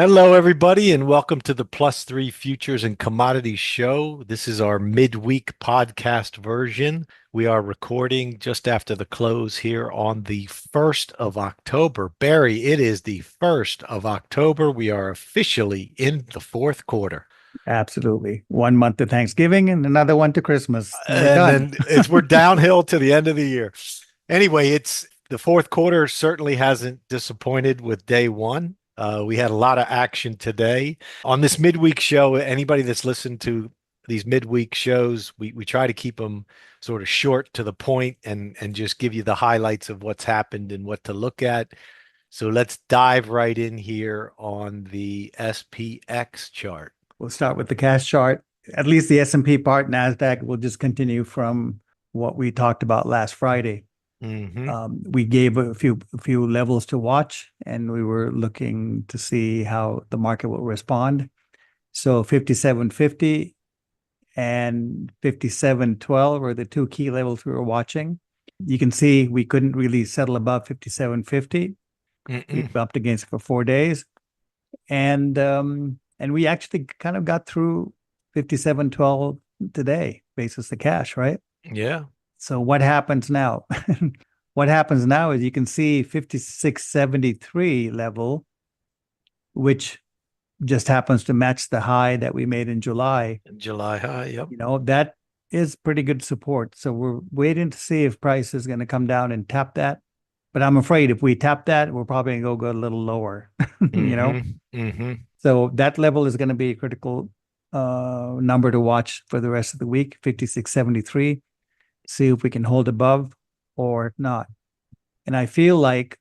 Hello, everybody, and welcome to the Plus3 Futures and Commodities show. This is our midweek podcast version. We are recording just after the close here on the 1st of October. Barry, it is the 1st of October. We are officially in the fourth quarter. Absolutely. 1 month to Thanksgiving and another one to Christmas. And we're And done. then we're downhill to the end of the year. Anyway, it's the fourth quarter certainly hasn't disappointed with day one. We had a lot of action today on this midweek show. Anybody that's listened to these midweek shows, we try to keep them sort of short to the point and just give you the highlights of what's happened and what to look at. So let's dive right in here on the SPX chart. We'll start with the cash chart. At least the S&P part, Nasdaq will just continue from what we talked about last Friday. We gave a few levels to watch, and we were looking to see how the market will respond. So 57.50 and 57.12 are the two key levels we were watching. You can see we couldn't really settle above 57.50. We bumped against it for 4 days, and we actually kind of got through 57.12 today, basis the cash, right? Yeah. So what happens now? What happens now is you can see 56.73 level, which just happens to match the high that we made in July. July high, yep. That is pretty good support. So we're waiting to see if price is going to come down and tap that. But I'm afraid if we tap that, we're probably going to go a little lower, So that level is going to be a critical number to watch for the rest of the week, 56.73. See if we can hold above or not. And I feel like,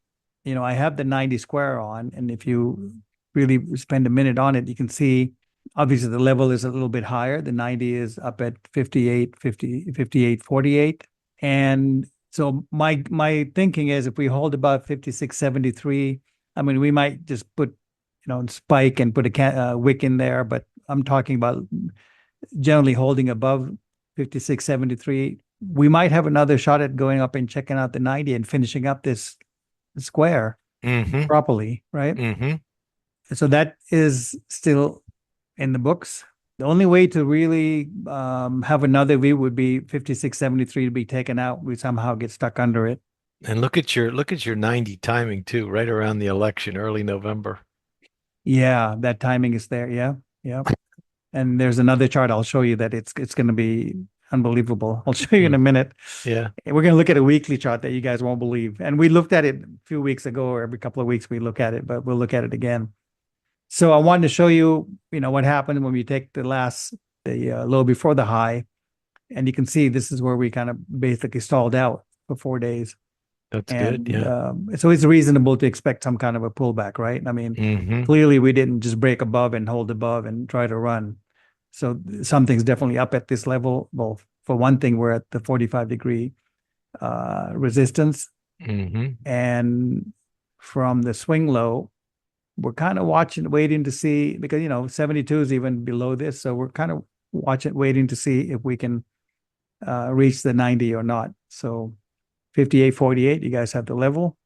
I have the 90 square on, and if you really spend a minute on it, you can see obviously the level is a little bit higher. The 90 is up at 58.48. And so my thinking is if we hold above 56.73, we might just put, spike and put a wick in there, but I'm talking about generally holding above 56.73. We might have another shot at going up and checking out the 90 and finishing up this square properly, right? So that is still in the books. The only way to really have another view would be 56.73 to be taken out. We somehow get stuck under it. And look at your 90 timing too, right around the election, early November. Yeah, that timing is there. Yeah. And there's another chart I'll show you that it's going to be unbelievable. I'll show you in a minute. Yeah. We're going to look at a weekly chart that you guys won't believe. And we looked at it a few weeks ago, or every couple of weeks we look at it, but we'll look at it again. So I wanted to show you, what happened when we take the low before the high. And you can see this is where we kind of basically stalled out for 4 days. That's good. Yeah. So it's reasonable to expect some kind of a pullback, right? Clearly we didn't just break above and hold above and try to run. So something's definitely up at this level. Well, for one thing, we're at the 45-degree resistance. And from the swing low, we're kind of waiting to see, because, 72 is even below this. So we're kind of waiting to see if we can reach the 90 or not. So 58.48, you guys have the level.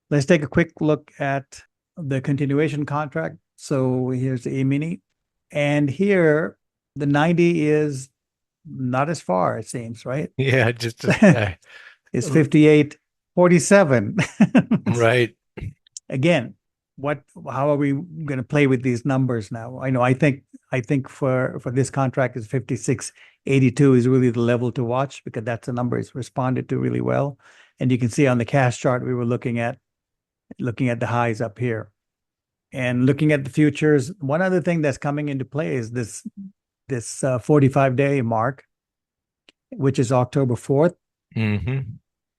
Let's take a quick look at the continuation contract. So here's the E-mini. And here, the 90 is not as far, it seems, right? Yeah, just it's 58.47. right. Again, how are we going to play with these numbers now? I think for this contract is 56.82 is really the level to watch, because that's the number it's responded to really well. And you can see on the cash chart we were looking at the highs up here. And looking at the futures, one other thing that's coming into play is this 45-day mark, which is October 4th.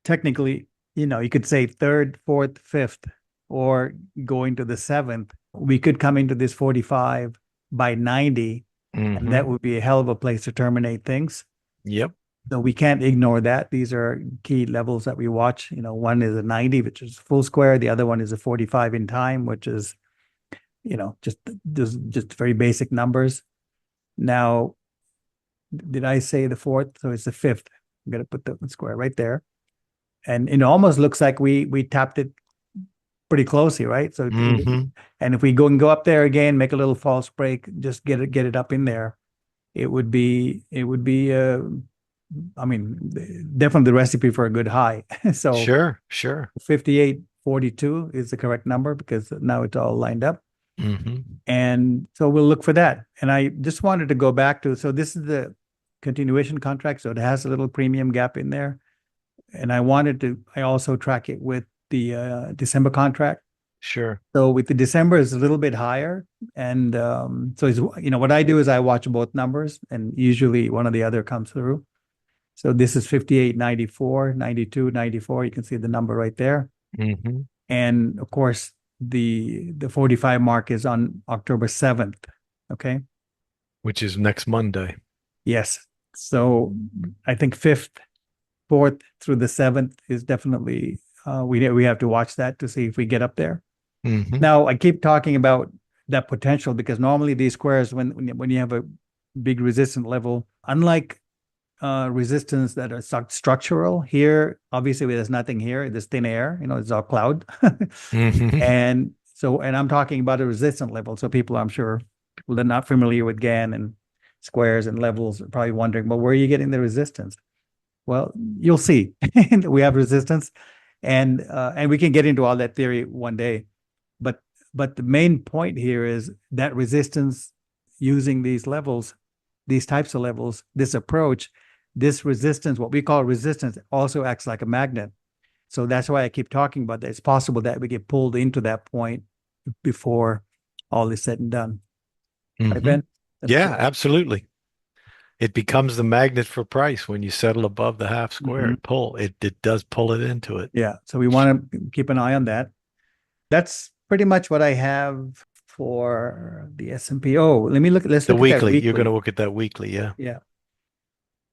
Technically, you could say 3rd, 4th, 5th, or going to the 7th. We could come into this 45 by 90, and that would be a hell of a place to terminate things. Yep. So we can't ignore that. These are key levels that we watch. One is a 90, which is full square. The other one is a 45 in time, which is just very basic numbers. Now, did I say the 4th? So it's the 5th. I'm going to put the square right there. And it almost looks like we tapped it pretty closely, right? So, Mm-hmm. and if we go up there again, make a little false break, just get it up in there, it would be I mean, definitely the recipe for a good high. So Sure, sure. 58.42 is the correct number because now it's all lined up. Mm-hmm. And so we'll look for that. And I just wanted to go back to, so this is the continuation contract. So it has a little premium gap in there. And I also track it with the December contract. Sure. So with the December is a little bit higher. And so it's, what I do is I watch both numbers and usually one or the other comes through. So this is 58.94, 92, 94. You can see the number right there. Mm-hmm. And of course, the 45 mark is on October 7th. Okay. Which is next Monday. Yes. So I think 5th, 4th through the 7th is definitely, we have to watch that to see if we get up there. Mm-hmm. Now, I keep talking about that potential because normally these squares, when you have a big resistance level, unlike resistance that are structural, here, obviously there's nothing here. There's thin air, it's all cloud. Mm-hmm. And I'm talking about a resistance level. So people that are not familiar with Gann and squares and levels are probably wondering, well, where are you getting the resistance? Well, you'll see. We have resistance, and we can get into all that theory one day. But the main point here is that resistance using these levels, these types of levels, this approach, this resistance, what we call resistance, also acts like a magnet. So that's why I keep talking about that. It's possible that we get pulled into that point before all is said and done. Mm-hmm. Right, Ben? Yeah, absolutely. It becomes the magnet for price when you settle above the half square. Mm-hmm. It does pull it into it. Yeah. So we want to keep an eye on that. That's pretty much what I have for the S&P. Oh, let's The look at that weekly. weekly. You're going to look at that weekly, yeah. Yeah.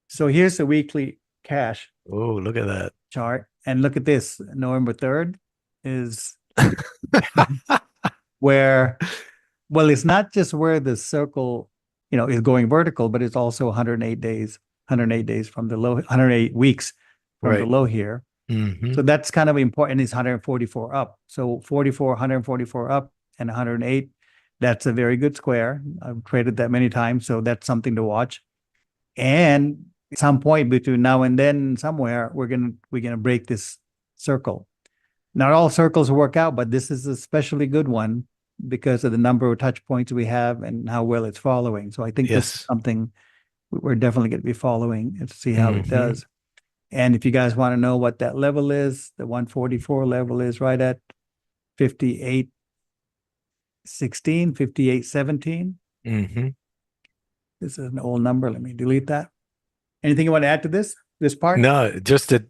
So here's the weekly cash Oh, look at that. chart. And look at this. November 3rd is where, well, it's not just where the circle, is going vertical, but it's also 108 days from the low, 108 weeks from the low here. Mm-hmm. So that's kind of important. It's 144 up. So 144 up and 108. That's a very good square. I've traded that many times. So that's something to watch. And at some point between now and then, somewhere, we're gonna break this circle. Not all circles work out, but this is a especially good one because of the number of touch points we have and how well it's following. So I think this is something we're definitely going to be following and see how it does. And if you guys want to know what that level is, the 144 level is right at 58.16, 58.17. Mm-hmm. This is an old number. Let me delete that. Anything you want to add to this part? No, just that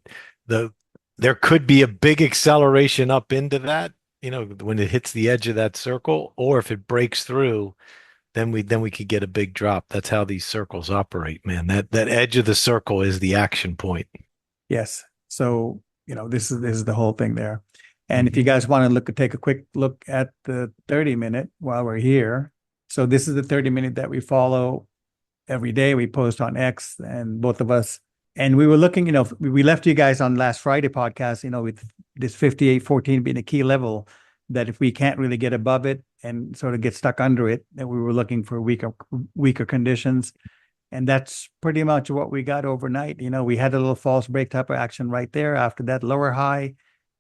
there could be a big acceleration up into that, when it hits the edge of that circle, or if it breaks through, then we could get a big drop. That's how these circles operate, man. That edge of the circle is the action point. Yes. So, this is the whole thing there. And if you guys want to take a quick look at the 30-minute while we're here. So this is the 30-minute that we follow every day. We post on X and both of us. And we were looking, we left you guys on last Friday podcast, with this 58.14 being a key level, that if we can't really get above it and sort of get stuck under it, that we were looking for weaker conditions. And that's pretty much what we got overnight. We had a little false break type of action right there after that lower high,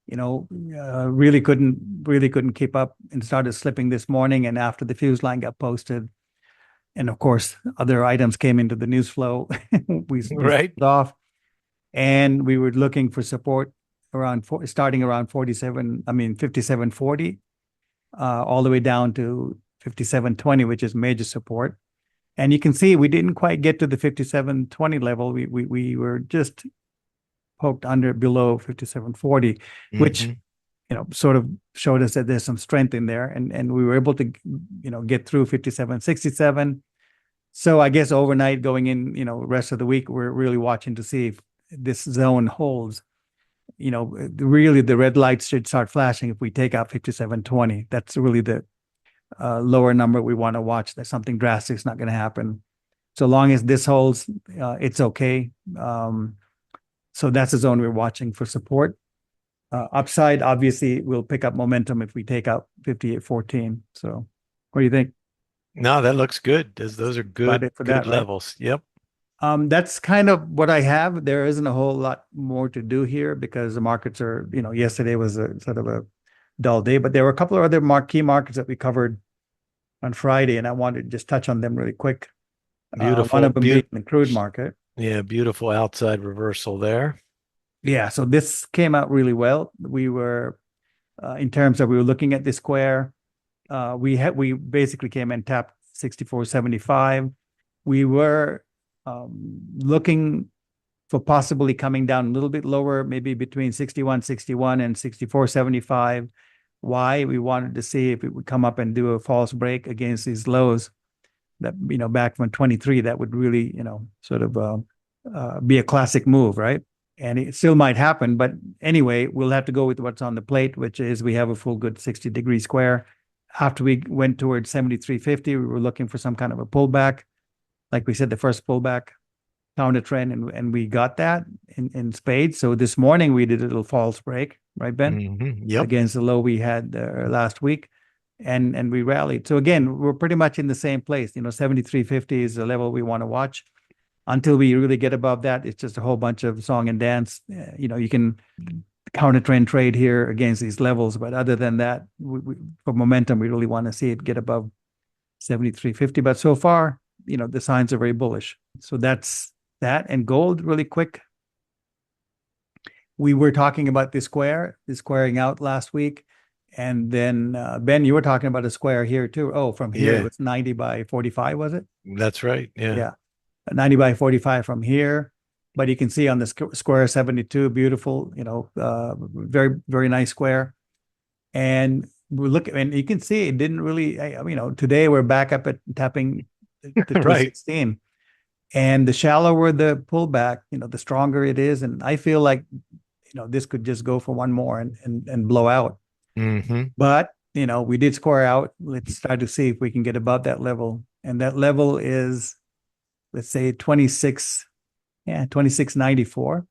really couldn't keep up and started slipping this morning. And after the fuse line got posted, and of course, other items came into the news flow. we off, and we were looking for support starting around 57.40, all the way down to 57.20, which is major support. And you can see we didn't quite get to the 57.20 level. We were just poked below 57.40, which sort of showed us that there's some strength in there, and we were able to get through 57.67. So I guess overnight going in, rest of the week, we're really watching to see if this zone holds. Really the red lights should start flashing if we take out 57.20. That's really the lower number we want to watch. That something drastic is not going to happen. So long as this holds, it's okay. So that's the zone we're watching for support. Upside, obviously, will pick up momentum if we take out 58.14. So what do you think No, that looks good. Those are about good, it for good that, right? levels. Yep. That's kind of what I have. There isn't a whole lot more to do here because the markets are, yesterday was a sort of a dull day, but there were a couple of other key markets that we covered on Friday, and I wanted to just touch on them really quick. One Beautiful. of them being the crude market. Yeah, beautiful outside reversal there. Yeah, so this came out really well. We were, in terms of we were looking at the square, we basically came and tapped 64.75. We were looking for possibly coming down a little bit lower, maybe between 61.61 and 64.75. Why? We wanted to see if it would come up and do a false break against these lows that, back from 23, that would really, sort of be a classic move, right? And it still might happen. But anyway, we'll have to go with what's on the plate, which is we have a full good 60-degree square. After we went towards 73.50, we were looking for some kind of a pullback. Like we said, the first pullback, counter trend, and we got that in spades. So this morning we did a little false break, right, Ben? Yep. Against the low we had last week. And we rallied. So again, we're pretty much in the same place. 73.50 is the level we want to watch. Until we really get above that, it's just a whole bunch of song and dance. You can counter trend trade here against these levels, but other than that, for momentum, we really want to see it get above 73.50. But so far, the signs are very bullish. So that's that. And gold, really quick. We were talking about the squaring out last week. And then, Ben, you were talking about a square here too. Oh, from here, It was 90 by 45, was it? That's right. Yeah. 90 by 45 from here. But you can see on the square 72, beautiful, very, very nice square. And and you can see it didn't really, today we're back up at tapping the 216. Right. And the shallower the pullback, the stronger it is. And I feel like, this could just go for one more and blow out. Mm-hmm. But, we did square out. Let's try to see if we can get above that level. And that level is, let's say 26.94.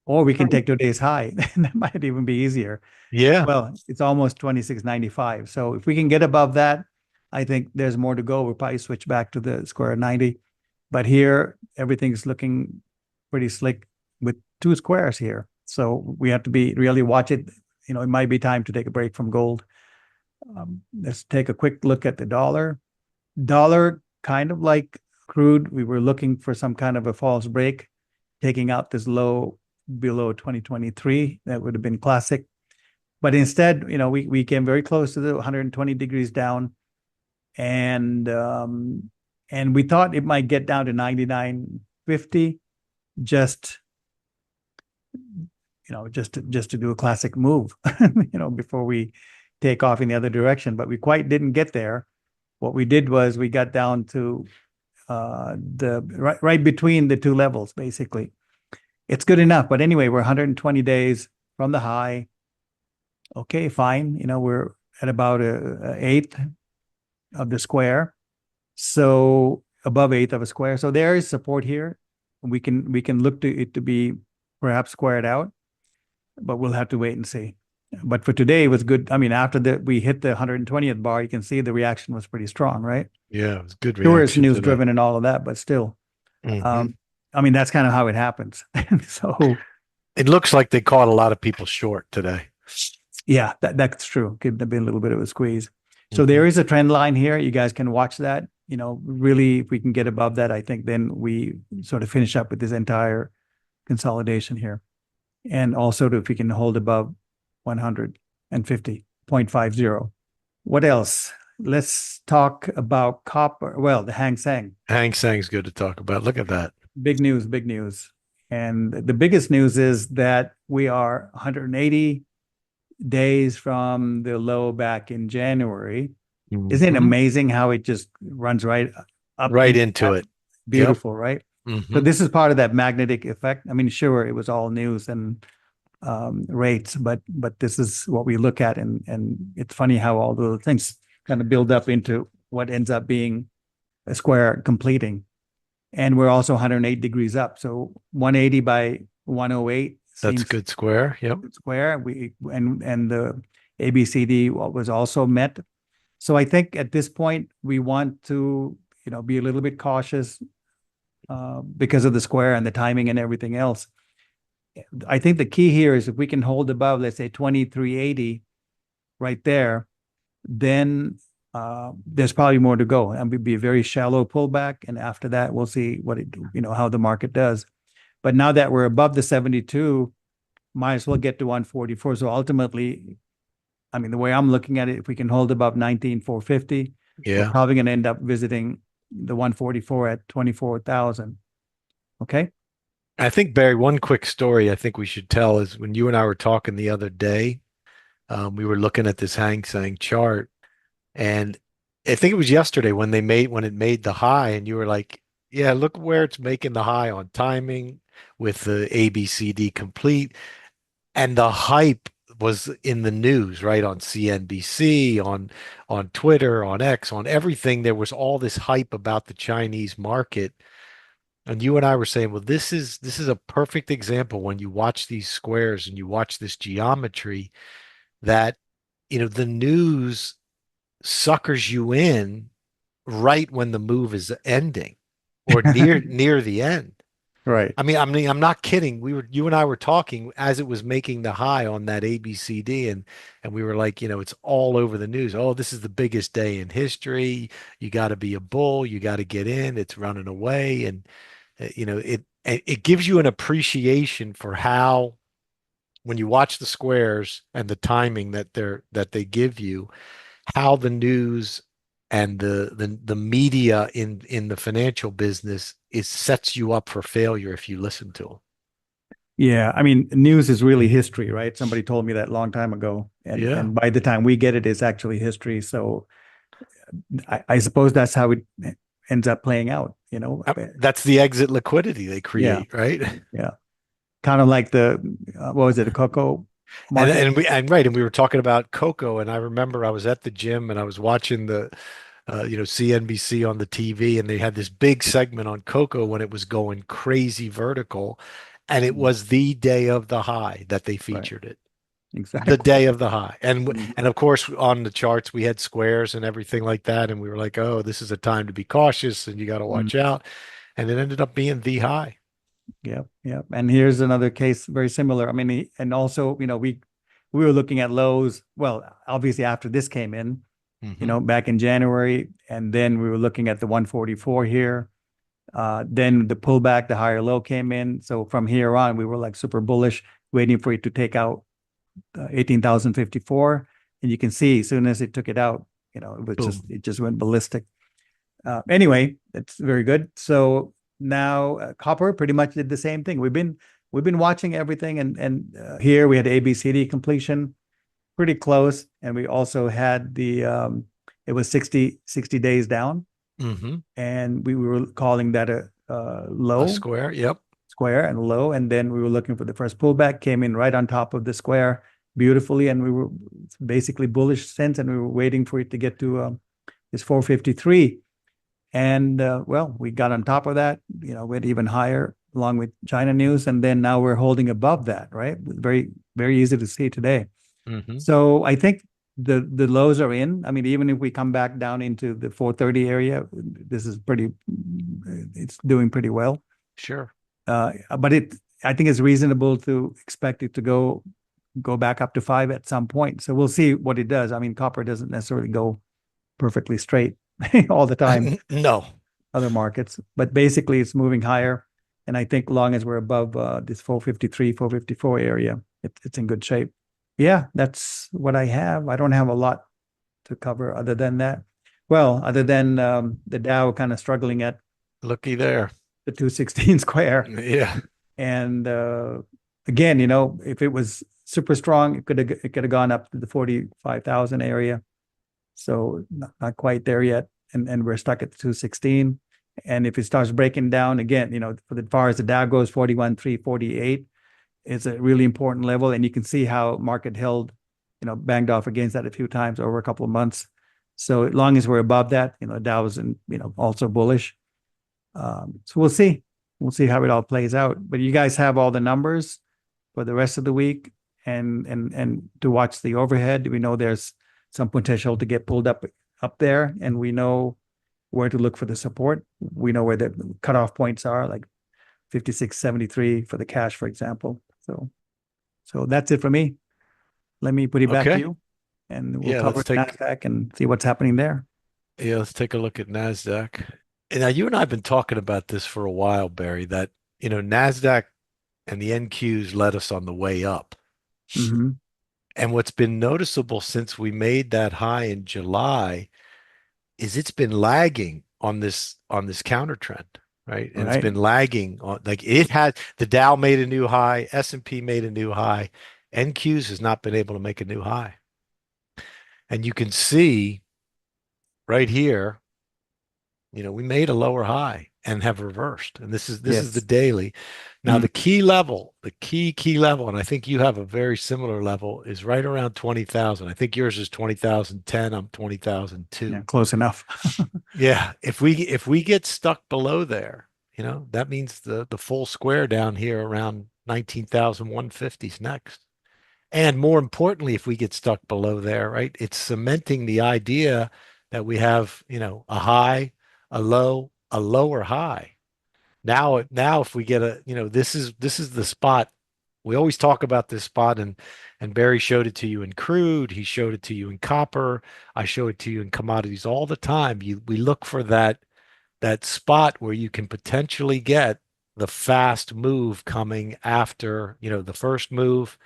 Or we can take today's high. That might even be easier. Yeah. Well, it's almost 26.95. So if we can get above that, I think there's more to go. We'll probably switch back to the square 90. But here, everything's looking pretty slick with two squares here. So we have to really watch it. It might be time to take a break from gold. Let's take a quick look at the dollar. Dollar, kind of like crude, we were looking for some kind of a false break, taking out this low below 2023. That would have been classic. But instead, we came very close to the 120 degrees down. And we thought it might get down to 99.50, just to do a classic move, before we take off in the other direction. But we quite didn't get there. What we did was we got down to the right between the two levels, basically. It's good enough. But anyway, we're 120 days from the high. Okay, fine. We're at about an eighth of the square. So above eighth of a square. So there is support here. We can look to it to be perhaps squared out, but we'll have to wait and see. But for today, it was good. I mean, after we hit the 120th bar, you can see the reaction was pretty strong, right? Yeah, it was good reaction. Sure, it's news driven and all of that, but still, that's kind of how it happens. So it looks like they caught a lot of people short today. Yeah, that's true. Could have been a little bit of a squeeze. So there is a trend line here. You guys can watch that. Really, if we can get above that, I think then we sort of finish up with this entire consolidation here. And also if we can hold above 150.50. What else? Let's talk about copper. Well, the Hang Seng. Hang Seng's good to talk about. Look at that. Big news. And the biggest news is that we are 180 days from the low back in January. Isn't it amazing how it just runs right up into it? Beautiful, yep. Right? So this is part of that magnetic effect. I mean, sure, it was all news and rates, but this is what we look at, and it's funny how all the things kind of build up into what ends up being a square completing. And we're also 108 degrees up. So 180 by 108 That's a seems good square. Yep. square. And the ABCD was also met. So I think at this point we want to, be a little bit cautious because of the square and the timing and everything else. I think the key here is if we can hold above, let's say 2380 right there, then there's probably more to go, and would be a very shallow pullback. And after that, we'll see how the market does. But now that we're above the 72, might as well get to 144. So ultimately, I mean, the way I'm looking at it, if we can hold above 19,450, we're probably going to end up visiting the 144 at 24,000. Okay. I think, Barry, one quick story I think we should tell is when you and I were talking the other day, we were looking at this Hang Seng chart, and I think it was yesterday when it made the high, and you were like, yeah, look where it's making the high on timing with the ABCD complete. And the hype was in the news, right? On CNBC, on Twitter, on X, on everything. There was all this hype about the Chinese market. And you and I were saying, well, this is a perfect example when you watch these squares and you watch this geometry that, the news suckers you in right when the move is ending or near the end. Right. I mean, I'm not kidding. You and I were talking as it was making the high on that ABCD, and we were like, it's all over the news. Oh, this is the biggest day in history. You got to be a bull. You got to get in. It's running away, and it gives you an appreciation for how when you watch the squares and the timing that they give you, how the news and the media in the financial business sets you up for failure if you listen to them. Yeah, I mean, news is really history, right? Somebody told me that a long time ago, and by the time we get it, it's actually history. So I suppose that's how it ends up playing out. That's the exit liquidity they create, right? Yeah, kind of like what was it, a cocoa market? And we were talking about cocoa, and I remember I was at the gym and I was watching the CNBC on the TV, and they had this big segment on cocoa when it was going crazy vertical, and it was the day of the high that they featured it. Exactly. The day of the high. And of course on the charts we had squares and everything like that, and we were like, oh, this is a time to be cautious and you got to watch out. And it ended up being the high. Yep, yep. And here's another case very similar. I mean, and also, we were looking at lows, well, obviously after this came in, back in January, and then we were looking at the 144 here. Then the pullback, the higher low came in. So from here on, we were like super bullish, waiting for it to take out 18,054. And you can see as soon as it took it out, it just went ballistic. Anyway, it's very good. So now copper pretty much did the same thing. We've been watching everything, and here we had ABCD completion pretty close, and we also had it was 60 days down, and we were calling that a low, a square. Yep. Square and low, and then we were looking for the first pullback, came in right on top of the square beautifully, and we were basically bullish since, and we were waiting for it to get to this 453. And well, we got on top of that, went even higher along with China news. And then now we're holding above that, right? Very, very easy to see today. So I think the lows are in. I mean, even if we come back down into the 430 area, this is it's doing pretty well. Sure. But I think it's reasonable to expect it to go back up to 5 at some point. So we'll see what it does. I mean, copper doesn't necessarily go perfectly straight all the time. No. Other markets, but basically it's moving higher. And I think long as we're above this 453, 454 area, it's in good shape. Yeah, that's what I have. I don't have a lot to cover other than that. Well, other than the Dow kind of struggling at looky there, the 216 square. Yeah. And again, if it was super strong, it could have gone up to the 45,000 area. So not quite there yet. And we're stuck at 216. And if it starts breaking down again, for as far as the Dow goes, 41,348 is a really important level. And you can see how market held, banged off against that a few times over a couple of months. So as long as we're above that, Dow is also bullish. So we'll see how it all plays out. But you guys have all the numbers. for the rest of the week, and to watch the overhead. We know there's some potential to get pulled up there, and we know where to look for the support. We know where the cutoff points are, like 56.73 for the cash, for example. So that's it for me. Let me put it back to Okay. you, and we'll Yeah, cover Nasdaq and see what's happening there. let's take a look at Nasdaq. And now you and I have been talking about this for a while, Barry, that Nasdaq and the NQs led us on the way up. Mm-hmm. And what's been noticeable since we made that high in July is it's been lagging on this counter trend, right? And it's Right. been lagging on, like, it had the Dow made a new high, S&P made a new high, NQs has not been able to make a new high. And you can see right here, we made a lower high and have reversed. And this is the Yes. daily. Now Mm. the key level, the key level, and I think you have a very similar level, is right around 20,000. I think yours is 20,010. I'm Yeah, 20,002. close enough. Yeah, if we get stuck below there, that means the full square down here around 19,150 is next. And more importantly, if we get stuck below there, right, it's cementing the idea that we have, a high, a low, a lower high. Now if we get this is the spot. We always talk about this spot, and Barry showed it to you in crude, he showed it to you in copper, I show it to you in commodities all the time. We look for that spot where you can potentially get the fast move coming after, the first move,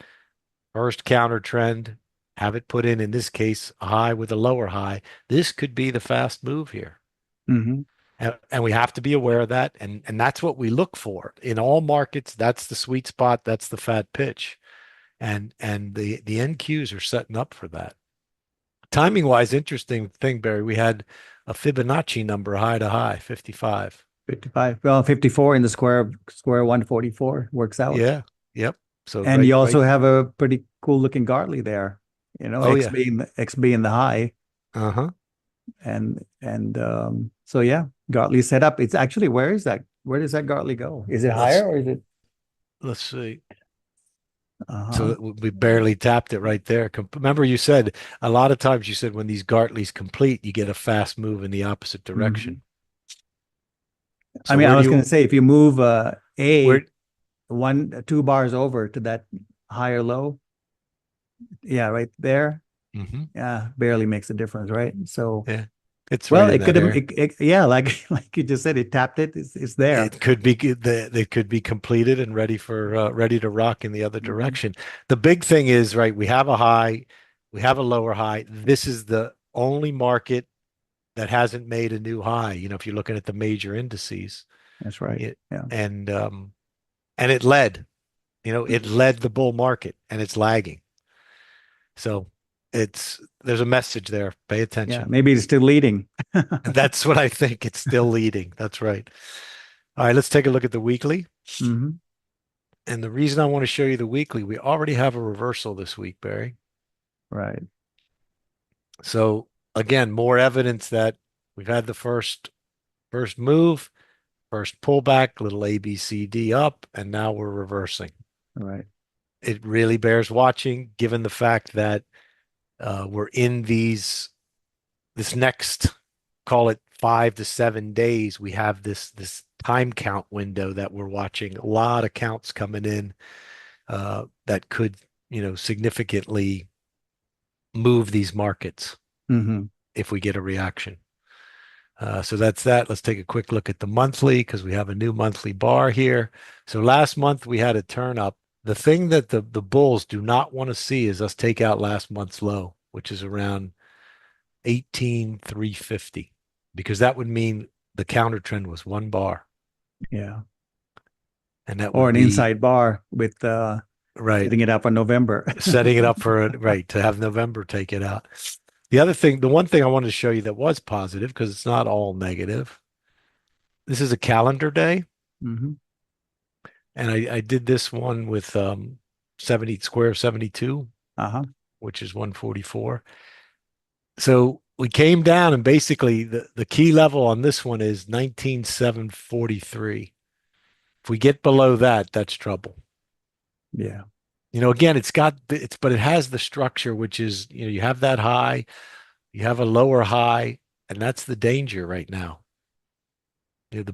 first counter trend, have it put in this case, a high with a lower high. This could be the fast move here. Hmm. And we have to be aware of that. And that's what we look for in all markets. That's the sweet spot. That's the fat pitch. And the NQs are setting up for that. Timing wise, interesting thing, Barry. We had a Fibonacci number high to high, 55. 55. Well, 54 in the square 144 works out. Yeah. Yep. So And you right. also have a pretty cool looking Gartley there. Oh X yeah. being the high. Uh-huh. And so yeah, Gartley set up. It's actually, where is that? Where does that Gartley go? Is it Let's higher or is it? let's see. Uh-huh. So we barely tapped it right there. Remember, you said a lot of times, you said when these Gartleys complete, you get a fast move in the opposite Mhm. direction. I So mean, I where do was going you to say, if you move where? 2 bars over to that higher low, yeah, right there, Mhm. yeah, barely makes a difference, right? So, Yeah, it's well, right in it could that have, area. yeah, like you just said, it tapped it. It's there. It could be completed and ready to rock in the other Mhm. direction. The big thing is, right, we have a high, we have a lower high. This is the only market that hasn't made a new high. If you're looking at the major indices, That's right. it Yeah. and it led, it Mhm. led the bull market, and it's lagging. So there's a message there. Pay Yeah. attention. Maybe it's still leading. And that's what I think. It's still leading. That's right. All right, let's take a look at the weekly. Hmm. And the reason I want to show you the weekly, we already have a reversal this week, Barry. Right. So again, more evidence that we've had the first move, first pullback, little A, B, C, D up, and now we're reversing. Right. It really bears watching, given the fact that we're in this next, call it 5 to 7 days. We have this time count window that we're watching. A lot of counts coming in that could, significantly move these markets Hmm. if we get a reaction. So that's that. Let's take a quick look at the monthly because we have a new monthly bar here. So last month we had a turn up. The thing that the bulls do not want to see is us take out last month's low, which is around 18,350, because that would mean the counter trend was 1 bar, Yeah. and that Or would an be inside bar with right, setting it up on November. setting it up for right to have November take it out. The one thing I wanted to show you that was positive, because it's not all negative. This is a calendar day, Hmm. and I did this one with 70 square 72, Uh-huh. which is 144. So we came down, and basically the key level on this one is 19,743. If we get below that, that's trouble. Yeah. Again, but it has the structure, which is, you have that high, you have a lower high, and that's the danger right now. The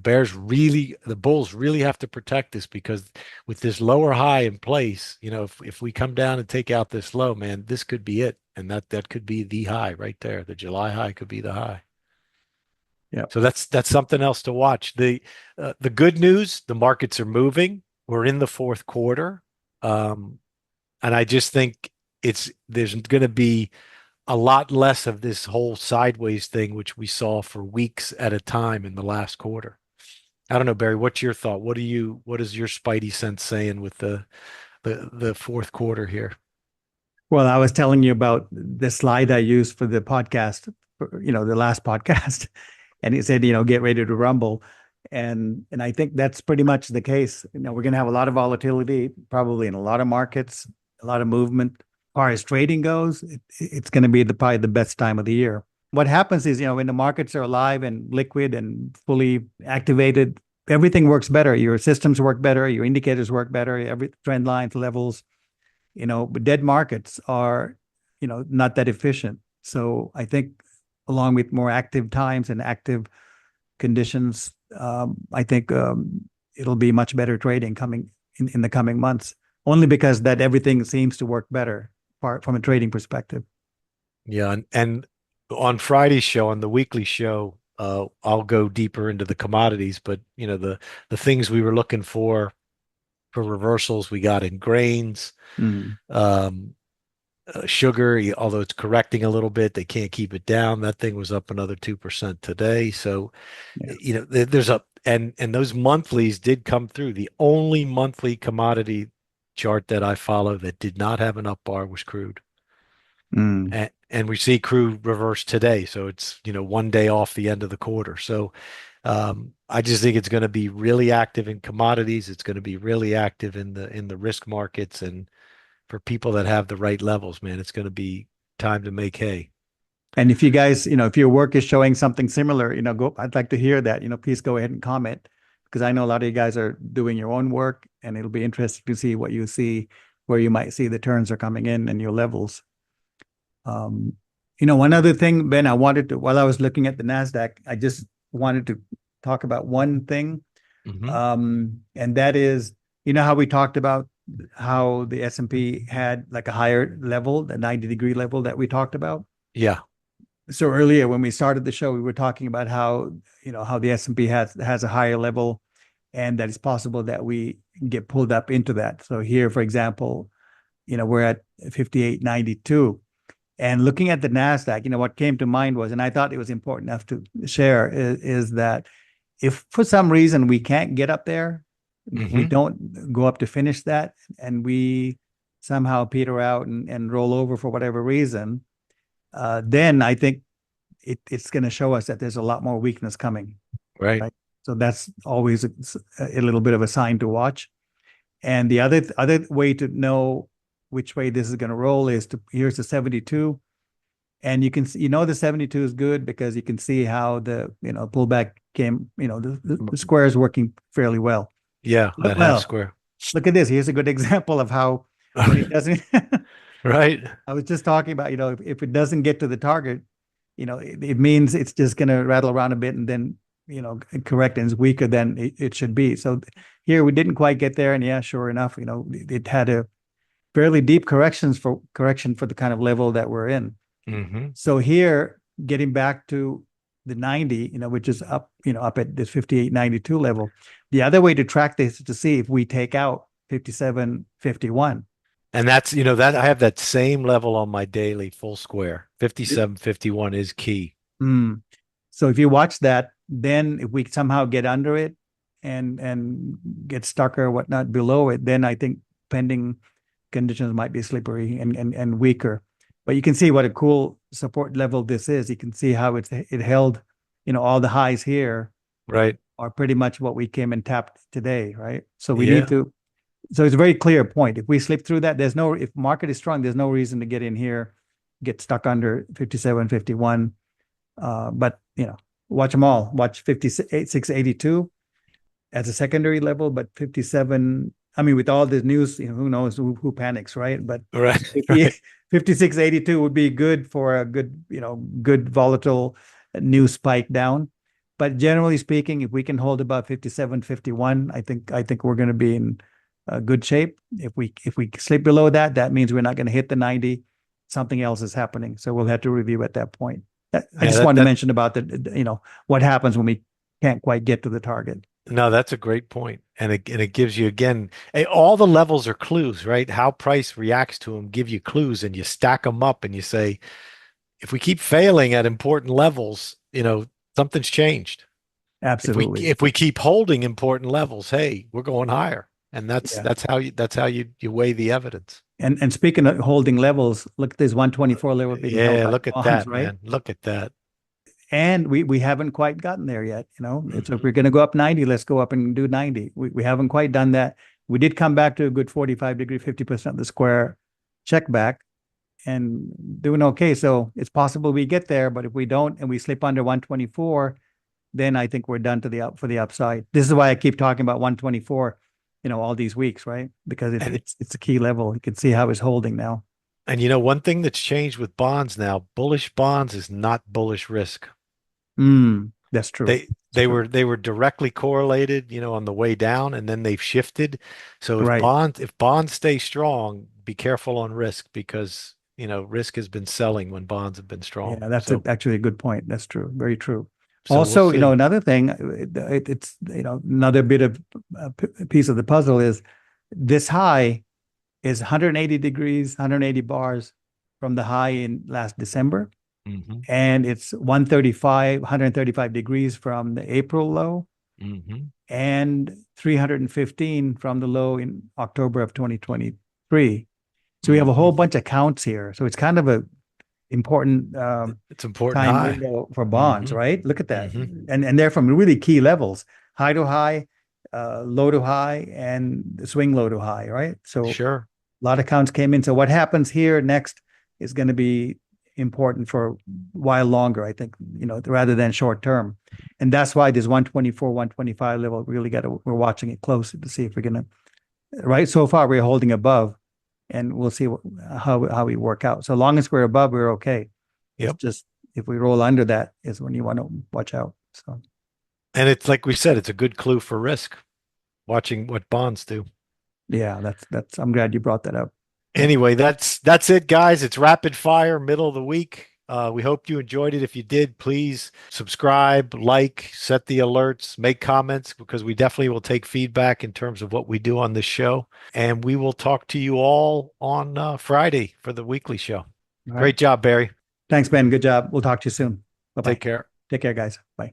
bulls really have to protect this because with this lower high in place, if we come down and take out this low, man, this could be it. And that could be the high right there. The July high could be the high. Yeah. So that's something else to watch. The good news, the markets are moving. We're in the fourth quarter. And I just think there's going to be a lot less of this whole sideways thing, which we saw for weeks at a time in the last quarter. I don't know, Barry, what's your thought? What is your spidey sense saying with the fourth quarter here? Well, I was telling you about the slide I used for the podcast, the last podcast, and it said, get ready to rumble. And I think that's pretty much the case. We're going to have a lot of volatility, probably in a lot of markets, a lot of movement. As far as trading goes, it's going to be probably the best time of the year. What happens is, when the markets are alive and liquid and fully activated, everything works better. Your systems work better. Your indicators work better. Every trend lines, levels, but dead markets are, not that efficient. So I think along with more active times and active conditions, I think it'll be much better trading coming in the coming months, only because that everything seems to work better from a trading perspective. Yeah, and on Friday's show, on the weekly show, I'll go deeper into the commodities, but the things we were looking for reversals we got in grains, sugar, although it's correcting a little bit, they can't keep it down. That thing was up another 2% today. So, there's and those monthlies did come through. The only monthly commodity chart that I follow that did not have an up bar was crude. And we see crude reverse today. So it's, one day off the end of the quarter. So I just think it's going to be really active in commodities. It's going to be really active in the risk markets. And for people that have the right levels, man, it's going to be time to make hay. And if you guys, if your work is showing something similar, I'd like to hear that, please go ahead and comment, because I know a lot of you guys are doing your own work, and it'll be interesting to see what you see, where you might see the turns are coming in and your levels. One other thing, Ben, while I was looking at the Nasdaq, I just wanted to talk about one thing. And that is, how we talked about how the S&P had like a higher level, the 90-degree level that we talked about. Yeah. So earlier when we started the show, we were talking about how the S&P has a higher level, and that it's possible that we get pulled up into that. So here, for example, we're at 58.92. And looking at the Nasdaq, what came to mind was, and I thought it was important enough to share, is that if for some reason we can't get up there, we don't go up to finish that, and we somehow peter out and roll over for whatever reason, then I think it's going to show us that there's a lot more weakness coming. Right. So that's always a little bit of a sign to watch. And the other way to know which way this is going to roll is here's the 72. And you can see, the 72 is good because you can see how the, pullback came, the square is working fairly well. Yeah, that half square. Look at this. Here's a good example of how when it doesn't. Right. I was just talking about, if it doesn't get to the target, it means it's just going to rattle around a bit and then, correct, and is weaker than it should be. So here we didn't quite get there. And yeah, sure enough, it had a fairly deep correction for the kind of level that we're in. So here, getting back to the 90, which is up, up at this 58.92 level. The other way to track this is to see if we take out 57.51. And that's, that I have that same level on my daily full square. 57.51 is key. So if you watch that, then if we somehow get under it and get stuck or whatnot below it, then I think pending conditions might be slippery and weaker. But you can see what a cool support level this is. You can see how it held, all the highs here, right, are pretty much what we came and tapped today, right? So we need to. So it's a very clear point. If we slip through that, if market is strong, there's no reason to get in here, get stuck under 57.51. But watch them all. Watch 56.82 as a secondary level, but 57 I mean, with all this news, who knows who panics, right? But Right. 50, 56.82 would be good for a good, good volatile news spike down. But generally speaking, if we can hold about 57.51, I think we're going to be in good shape. If we slip below that, that means we're not going to hit the 90. Something else is happening, so we'll have to review at that point. I Yeah, just wanted to mention about what happens when we can't quite get to the target. no, that's a great point. And it gives you again, all the levels are clues, right? How price reacts to them give you clues, and you stack them up and you say, if we keep failing at important levels, something's changed. If we Absolutely. if we keep holding important levels, hey, we're going higher. And that's Yeah. that's how you weigh the evidence. And speaking of holding levels, look at this 124 level being held Yeah, by look at bonds, that, right? man. Look at that. And we haven't quite gotten there yet. It's if Hmm. we're going to go up 90, let's go up and do 90. We haven't quite done that. We did come back to a good 45 degree, 50% of the square check back and doing okay. So it's possible we get there, but if we don't and we slip under 124, then I think we're done for the upside. This is why I keep talking about 124, all these weeks, right? Because And it's a key level. You can see how it's holding now. and one thing that's changed with bonds now, bullish bonds is not bullish risk. That's true. They It's they true. were they were directly correlated, on the way down, and then they've shifted. So if Right. bonds stay strong, be careful on risk because risk has been selling when bonds have been strong. Yeah, that's So actually a good point. That's true. Very true. so we'll Also, see. another thing, it's another bit of piece of the puzzle is this high is 180 degrees, 180 bars from the high in last December, Hmm. and it's 135 degrees from the April low, Hmm. and 315 from the low in October of 2023. So we have a Hmm. whole bunch of counts here. So it's kind of a important It's important time high. window for bonds, Hmm. right? Look at that. Hmm. And they're from really key levels, high to high, low to high, and swing low to high, right? So Sure. a lot of counts came in. So what happens here next is going to be important for a while longer, I think, rather than short term. And that's why this 124, 125 level really we're watching it closely to see if we're going to, right? So far, we're holding above and we'll see how we work out. So long as we're above, we're okay. It's Yep. just if we roll under that is when you want to watch out. So And it's like we said, it's a good clue for risk, watching what bonds do. yeah, that's I'm glad you brought that up. Yeah. Anyway, that's it, guys. It's rapid fire, middle of the week. We hope you enjoyed it. If you did, please subscribe, like, set the alerts, make comments because we definitely will take feedback in terms of what we do on this show. And we will talk to you all on Friday for the weekly show. All right. Great job, Barry. Thanks, Ben. Good job. We'll talk to you soon. Bye Take bye. care. Take care, guys. Bye.